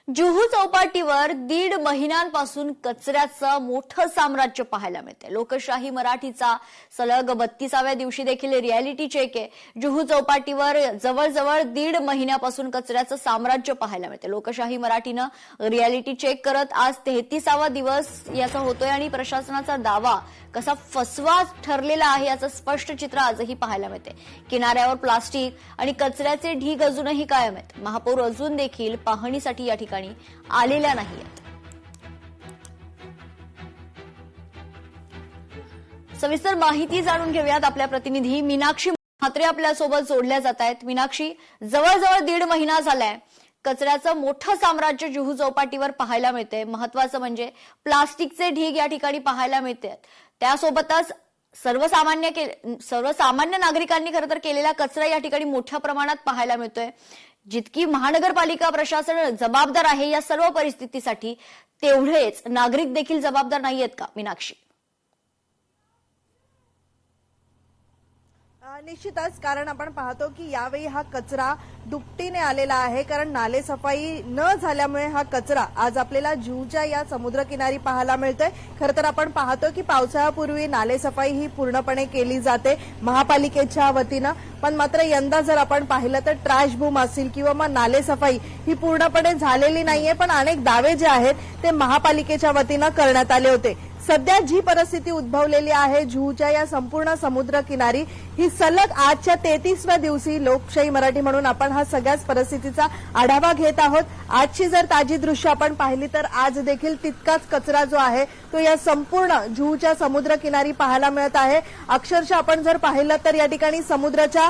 जुहू चौपाटीवर 1.5 महिन्यांपासून कचऱ्याचं मोठं साम्राज्य पाहायला मिळते। लोकशाही मराठीचा सलग 32व्या दिवशी देखील रियालिटी चेक आहे। जुहू चौपाटीवर जवळजवळ 1.5 महिन्यापासून कचऱ्याचं साम्राज्य पाहायला मिळते। लोकशाही मराठीनं रियालिटी चेक करत आज 33वा दिवस याचा होतोय आणि प्रशासनाचा दावा कसा फसवा ठरलेला आहे याचं स्पष्ट चित्र आजही पाहायला मिळते। किनाऱ्यावर प्लास्टिक आणि कचऱ्याचे ढीग अजूनही कायम आहेत। महापौर अजून देखील पाहणीसाठी या ठिकाणी आलेल्या नाहीत। सविस्तर माहिती जाणून घेऊयात आपल्या प्रतिनिधी मीनाक्षी म्हात्रे आपल्या सोबत जोडल्या जात आहेत। मीनाक्षी, जवळजवळ 1.5 महिना झालाय कचऱ्याचं मोठं साम्राज्य जुहू चौपाटीवर पाहायला मिळते। महत्त्वाचं म्हणजे प्लास्टिकचे ढीग या ठिकाणी पाहायला मिळतात। त्यासोबतच सर्वसामान्य नागरिकांनी खरं तर केलेला कचरा या ठिकाणी मोठ्या प्रमाणात पाहायला मिळतोय। जितकी महानगरपालिका प्रशासन जबाबदार आहे या सर्व परिस्थितीसाठी, तेवढेच नागरिक देखील जबाबदार नाहीयेत का मीनाक्षी? निश्चितच, कारण आपण पाहतो की यावेळी हा कचरा दुपटीने आलेला आहे, कारण नालेसफाई न झाल्यामुळे हा कचरा आज आपल्याला जुहूच्या या समुद्रकिनारी पाहायला मिळतोय। खरं तर आपण पाहतो की पावसाळ्यापूर्वी नालेसफाई ही पूर्णपणे केली जाते महापालिकेच्या वतीनं, पण मात्र यंदा जर आपण पाहिलं तर ट्रॅश बूम असेल किंवा मग नालेसफाई ही पूर्णपणे झालेली नाहीये, पण अनेक दावे जे आहेत ते महापालिकेच्या वतीनं करण्यात आले होते। सध्या जी परिस्थिती उद्भवलेली आहे जुहूच्या या संपूर्ण समुद्रकिनारी, ही सलग आजच्या 33व्या दिवशी लोकशाही मराठी म्हणून आपण हा सगळ्याच परिस्थितीचा आढावा घेत आहोत। आजची जर ताजी दृश्य आपण पाहिली तर आज देखील तितकाच कचरा जो आहे तो या संपूर्ण जुहूच्या समुद्रकिनारी पाहायला मिळत आहे। अक्षरशः आपण जर पाहिलं तर या ठिकाणी समुद्राच्या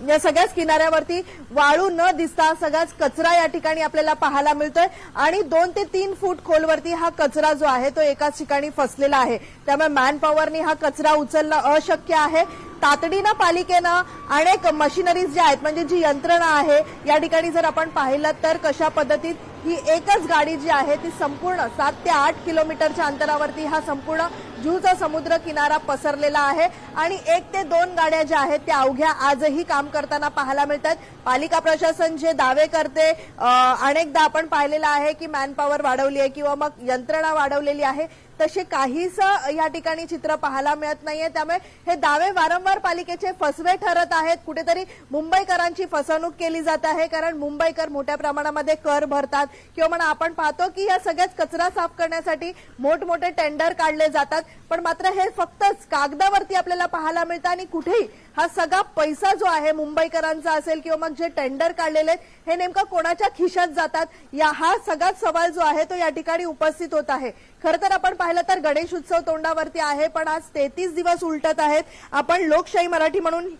या सगळ्याच किनाऱ्यावरती वाळू न दिसता सगळाच कचरा या ठिकाणी आपल्याला पाहायला मिळतोय आणि 2 ते 3 फूट खोलवरती हा कचरा जो आहे तो एकाच ठिकाणी फसलेला आहे। त्यामुळे मॅनपॉवरनी हा कचरा उचलणं अशक्य आहे। तातडीनं पालिकेनं अनेक मशिनरीज ज्या आहेत, म्हणजे जी यंत्रणा आहे या ठिकाणी जर आपण पाहिलं तर कशा पद्धतीत ही एकच गाडी जी आहे ती संपूर्ण 7 ते 8 किलोमीटरच्या अंतरावरती हा संपूर्ण जुहूचा समुद्र किनारा पसरलेला आहे आणि 1 ते 2 गाड्या ज्या आहेत त्या अवघ्या आजही काम करताना पाहायला मिळतात। पालिका प्रशासन जे दावे करते, अनेकदा आपण पाहिलेलं आहे की मॅनपॉवर वाढवली आहे किंवा मग यंत्रणा वाढवलेली आहे, तसे काहीच या ठिकाणी चित्र पाहायला मिळत नाहीये। त्यामुळे हे दावे वारंवार पालिकेचे फसवे ठरत आहेत। कुठेतरी मुंबईकरांची फसवणूक केली जात आहे, कारण मुंबईकर मोठ्या प्रमाणामध्ये कर भरतात किंवा म्हणा आपण पाहतो की या सगळ्याच कचरा साफ करण्यासाठी मोठमोठे टेंडर काढले जातात, पण मात्र हे फक्त कागदावरती आपल्याला पाहायला मिळतं आणि कुठेही हा सगळा पैसा जो आहे मुंबईकरांचा असेल किंवा मग जे टेंडर काढलेले आहेत हे नेमकं कोणाच्या खिशात जातात, या हा सगळाच सवाल जो आहे तो या ठिकाणी उपस्थित होत आहे। खरं तर आपण पाहिलं तर गणेश उत्सव तोंडावरती आहे, पण आज 33 दिवस उलटत आहेत। आपण लोकशाही मराठी म्हणून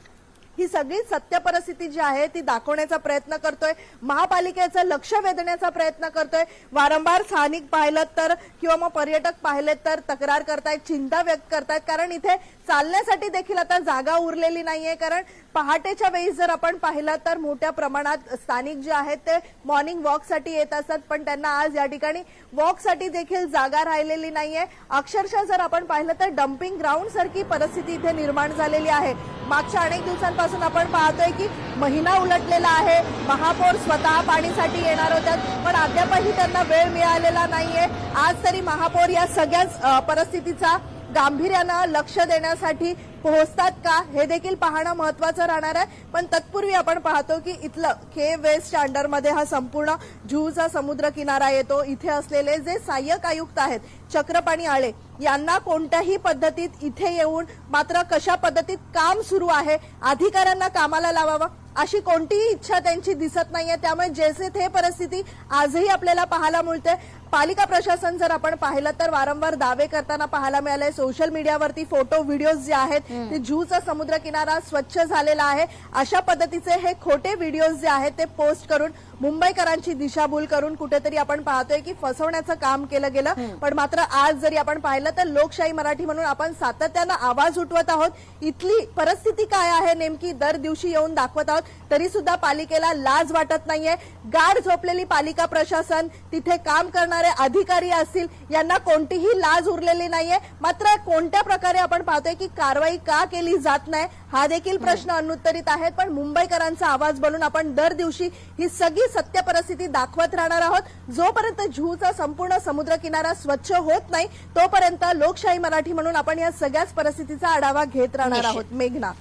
ही सगळी सत्य परिस्थिती जी आहे ती दाखवण्याचा प्रयत्न करतोय, महापालिकेचं लक्ष वेधण्याचा प्रयत्न करतोय। वारंवार स्थानिक पाहिलं तर किंवा मग पर्यटक पाहिलेत तर तक्रार करतायत, चिंता व्यक्त करतायत, कारण इथे चालण्यासाठी देखील आता जागा उरलेली नाहीये। कारण पहाटेच्या वेळी जर आपण पाहिलं तर मोठ्या प्रमाणात स्थानिक जे आहेत ते मॉर्निंग वॉकसाठी येत असतात, पण त्यांना आज या ठिकाणी वॉकसाठी देखील जागा राहिलेली नाहीये। अक्षरशः जर आपण पाहिलं तर डम्पिंग ग्राउंड सारखी परिस्थिती इथे निर्माण झालेली आहे। मागच्या अनेक दिवसांपासून आपण पाहतोय की महिना उलटलेला आहे, महापौर स्वतः पाणीसाठी येणार होत्या, पण अद्यापही त्यांना वेळ मिळालेला नाहीये। आज तरी महापौर या सगळ्याच परिस्थितीचा गांभीर्यानं लक्ष देण्यासाठी पोहोचतात का हे देखील पाहणं महत्वाचं राहणार आहे। पण तत्पूर्वी आपण पाहतो की इथलं के वेस्टच्या अंडरमध्ये हा संपूर्ण जुहूचा समुद्र किनारा येतो। इथे असलेले जे सहाय्यक आयुक्त आहेत चक्रपाणी आळे, यांना कोणत्याही पद्धतीत इथे येऊन मात्र कशा पद्धतीत काम सुरू आहे, अधिकाऱ्यांना कामाला लावावं अशी कोणतीही इच्छा त्यांची दिसत नाहीये। त्यामुळे जैसे थे परिस्थिती आजही आपल्याला पाहायला मिळते। पालिका प्रशासन जर आपण पाहिलं तर वारंवार दावे करताना पाहायला मिळाले, सोशल मीडियावरती फोटो व्हिडिओज जे आहेत ते जुहूचा समुद्र किनारा स्वच्छ झालेला आहे अशा पद्धतीचे हे खोटे व्हिडिओज जे आहेत ते पोस्ट करून मुंबईकरांची दिशाभूल करून कुठेतरी आपण पाहतोय की फसवण्याचं काम केलं गेलं। पण मात्र आज जरी आपण पाहिलं तर लोकशाही मराठी म्हणून आपण सातत्यानं आवाज उठवत आहोत। इथली परिस्थिती काय आहे नेमकी दर दिवशी येऊन दाखवत आहोत, तरी सुद्धा पालिकेला लाज वाटत नाहीये। गाढ झोपलेली पालिका प्रशासन, तिथे काम करणारे अधिकारी असतील, यांना कोणतीही लाज उरलेली नाहीये। मात्र कोणत्या प्रकारे आपण पाहतोय की कारवाई का केली जात नाही हा देखील प्रश्न अनुत्तरित आहेत. पण मुंबईकरांचा आवाज बनून आपण दर दिवशी ही सगळी सत्य परिस्थिती दाखवत राहणार आहोत. जोपर्यंत जुहूचा संपूर्ण समुद्र किनारा स्वच्छ होत नाही तोपर्यंत लोकशाही मराठी म्हणून आपण या सगळ्याच परिस्थितीचा आढावा घेत राहणार निश्चित. आहोत. मेघना.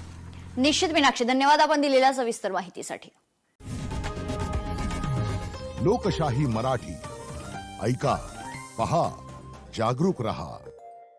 निश्चित मीनाक्षी, धन्यवाद आपण दिलेल्या सविस्तर माहितीसाठी. लोकशाही मराठी ऐका, पहा, जागरूक रहा.